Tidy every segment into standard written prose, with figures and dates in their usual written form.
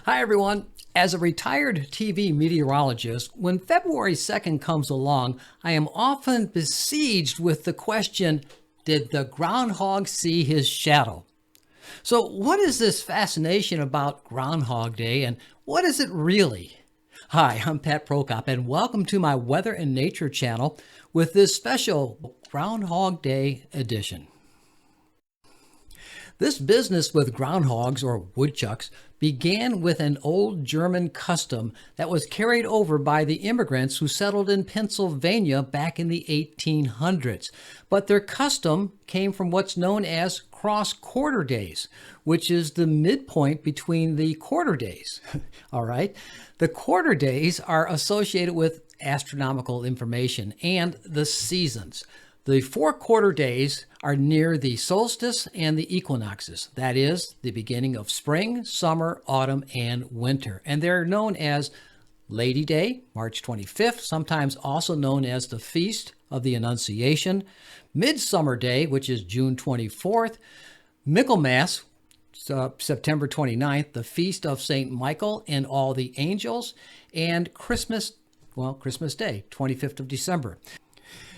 Hi, everyone. As a retired TV meteorologist, when February 2nd comes along, I am often besieged with the question, did the groundhog see his shadow? So, what is this fascination about Groundhog Day, and what is it really? Hi, I'm Pat Prokop, and welcome to my Weather and Nature channel with this special Groundhog Day edition. This business with groundhogs, or woodchucks, began with an old German custom that was carried over by the immigrants who settled in Pennsylvania back in the 1800s. But their custom came from what's known as cross-quarter days, which is the midpoint between the quarter days. All right? The quarter days are associated with astronomical information and the seasons. The 4 quarter days are near the solstice and the equinoxes. That is, the beginning of spring, summer, autumn, and winter. And they're known as Lady Day, March 25th, sometimes also known as the Feast of the Annunciation, Midsummer Day, which is June 24th, Michaelmas, September 29th, the Feast of St. Michael and all the angels, and Christmas Day, 25th of December.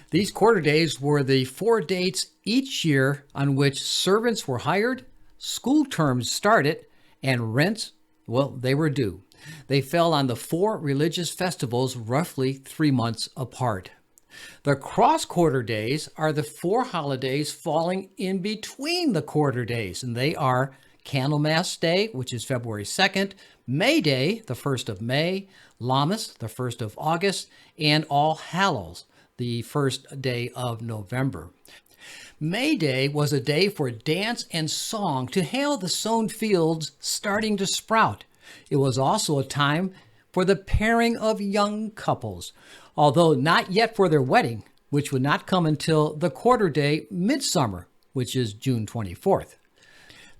These quarter days were the 4 dates each year on which servants were hired, school terms started, and rents, they were due. They fell on the 4 religious festivals roughly 3 months apart. The cross-quarter days are the 4 holidays falling in between the quarter days, and they are Candlemas Day, which is February 2nd, May Day, the 1st of May, Lammas, the 1st of August, and All Hallows, the 1st day of November. May Day was a day for dance and song to hail the sown fields starting to sprout. It was also a time for the pairing of young couples, although not yet for their wedding, which would not come until the quarter day Midsummer, which is June 24th.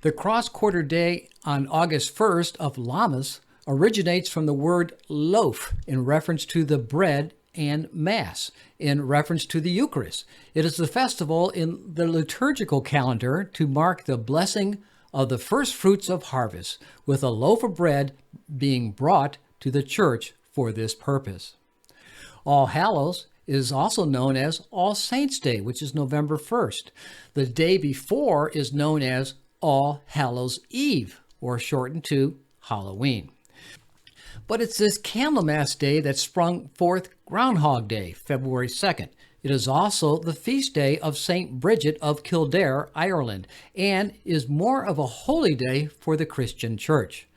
The cross-quarter day on August 1st of Lammas originates from the word loaf in reference to the bread and Mass in reference to the Eucharist. It is the festival in the liturgical calendar to mark the blessing of the first fruits of harvest, with a loaf of bread being brought to the church for this purpose. All Hallows is also known as All Saints' Day, which is November 1st. The day before is known as All Hallows' Eve, or shortened to Halloween. But it's this Candlemas Day that sprung forth Groundhog Day, February 2nd. It is also the feast day of St. Bridget of Kildare, Ireland, and is more of a holy day for the Christian Church.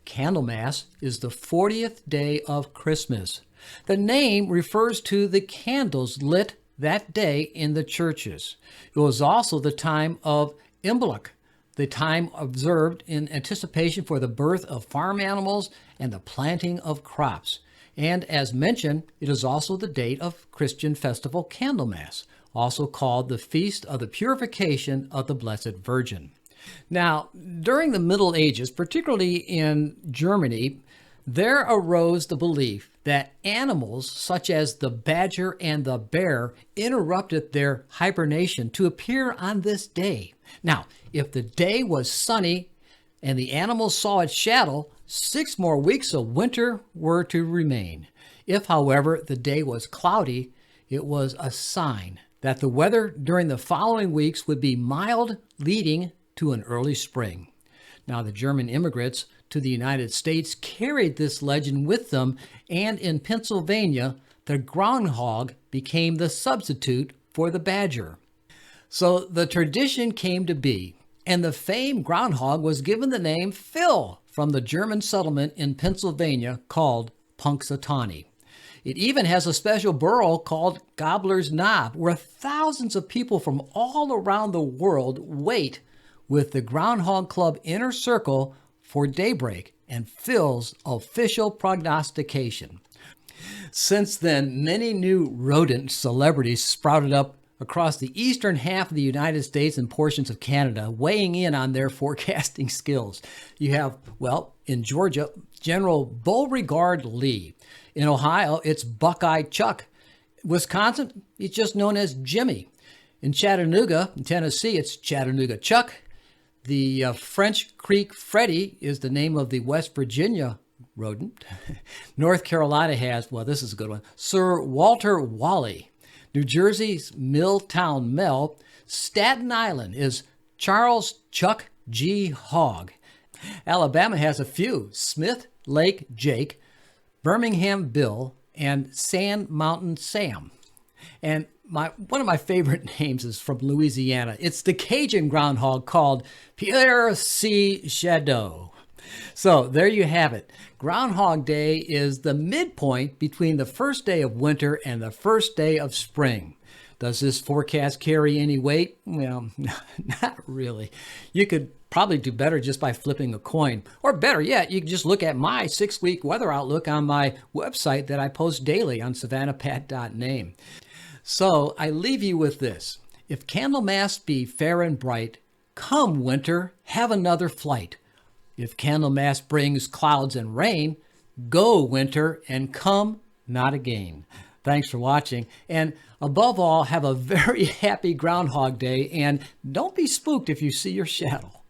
Candlemas is the 40th day of Christmas. The name refers to the candles lit that day in the churches. It was also the time of Imbolc, the time observed in anticipation for the birth of farm animals and the planting of crops. And as mentioned, it is also the date of Christian festival Candlemas, also called the Feast of the Purification of the Blessed Virgin. Now, during the Middle Ages, particularly in Germany, there arose the belief that animals such as the badger and the bear interrupted their hibernation to appear on this day. Now, if the day was sunny and the animals saw its shadow, 6 more weeks of winter were to remain. If, however, the day was cloudy, it was a sign that the weather during the following weeks would be mild, leading to an early spring. Now, the German immigrants to the United States carried this legend with them, and in Pennsylvania, the groundhog became the substitute for the badger. So the tradition came to be, and the famed groundhog was given the name Phil from the German settlement in Pennsylvania called Punxsutawney. It even has a special borough called Gobbler's Knob, where thousands of people from all around the world wait with the Groundhog Club inner circle for daybreak and Phil's official prognostication. Since then, many new rodent celebrities sprouted up across the eastern half of the United States and portions of Canada, weighing in on their forecasting skills. You have, in Georgia, General Beauregard Lee. In Ohio, it's Buckeye Chuck. Wisconsin, he's just known as Jimmy. In Chattanooga, in Tennessee, it's Chattanooga Chuck. The French Creek Freddy is the name of the West Virginia rodent. North Carolina has, well, this is a good one, Sir Walter Wally. New Jersey's Milltown Mel. Staten Island is Charles Chuck G. Hogg. Alabama has a few, Smith Lake Jake, Birmingham Bill, and Sand Mountain Sam. And one of my favorite names is from Louisiana. It's the Cajun groundhog called Pierre C. Shadow. So there you have it. Groundhog Day is the midpoint between the first day of winter and the first day of spring. Does this forecast carry any weight? Well, not really. You could probably do better just by flipping a coin. Or better yet, you can just look at my 6-week weather outlook on my website that I post daily on savannahpat.name. So I leave you with this. If Candlemas be fair and bright, come winter, have another flight. If Candlemas brings clouds and rain, go winter and come not again. Thanks for watching. And above all, have a very happy Groundhog Day. And don't be spooked if you see your shadow.